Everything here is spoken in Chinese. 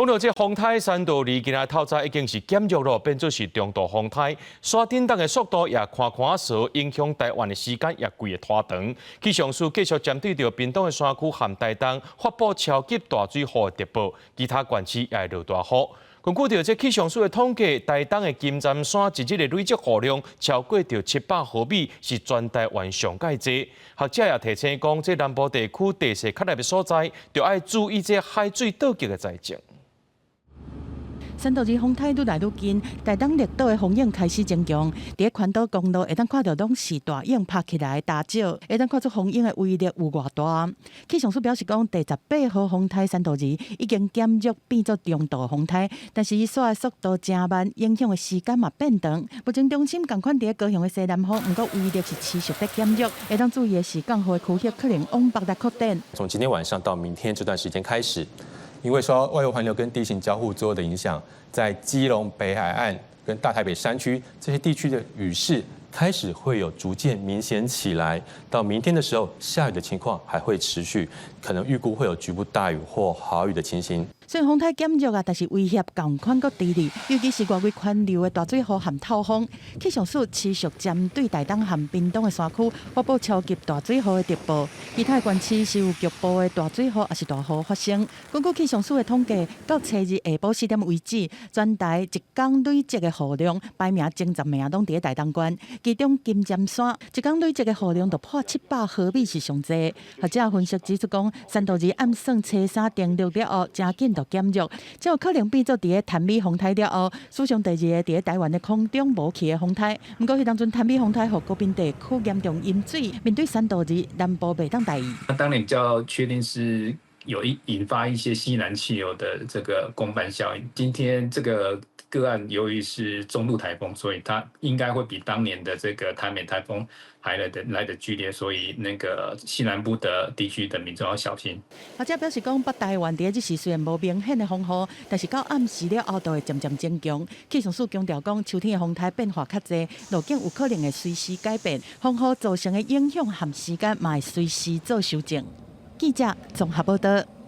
讲到这风台3度2，今仔透早已经是减弱了，变做是中度风台。刷震动的速度也看少，影响台湾的时间也规个拖长。气象署继续针对着屏东的山区含台东发布超级大水雨的特报，其他县市也会落大雨。根据着这气象署的统计，台东的金站山一日的累积雨量超过着700毫米，是全台湾上界多。学者也提醒讲，这南部地区地势较낮的所在，就要注意这海水倒急的灾情。3度2风台愈来愈近，台东列岛的风影开始增强。伫环岛公路会当看到拢是大影拍起来大石，会当看出风影的威力有偌大。气象署表示讲，第18号风台3度2已经减弱变作中度风台，但是伊刷的速度真慢，影响的时间嘛变长。目前中心同款伫高雄的西南方，不过威力是持续在减弱。会当注意的是，降雨的区域可能往北来扩展。从今天晚上到明天这段时间开始。因为受外围环流跟地形交互作用的影响，在基隆北海岸跟大台北山区这些地区的雨势开始会有逐渐明显起来。到明天的时候，下雨的情况还会持续，可能预估会有局部大雨或豪雨的情形。虽然风台减弱啊，但是威胁同款搁伫哩，尤其是外围环流的大水雨含透风。气象署持续针对台东含屏东的山区发布超级大水雨的特报，其他县市是有局部的大水雨也是大雨发生。根据气象署的统计，到初日下晡4点为止，全台一天累积的雨量排名前10名拢伫台东县，其中金针山一天累积的雨量就破700毫米是上济。学者分析指出讲，3度2暗算初3定录了后，真紧减弱，这有可能变作伫个潭美风台了后，史上第2个伫个台湾的空中无去的风台。不过，迄当阵潭美风台和高滨地区严重淹水，面对3度2，南部袂当大意。那当然就要确定是有引发一些西南气流的这个公范效应。今天这个个案由于是中度台风，所以它应该会比当年的这个台美台风还来得剧烈，所以那个西南部的地区的民众要小心。学者表示讲，北台湾伫这时虽然无明显的风雨，但是到暗时了后，就会渐渐增强。气象署强调讲，秋天的风台变化较侪，路径有可能会随时改变，风雨造成的影响和时间嘛会随时做修正。记者综合报道。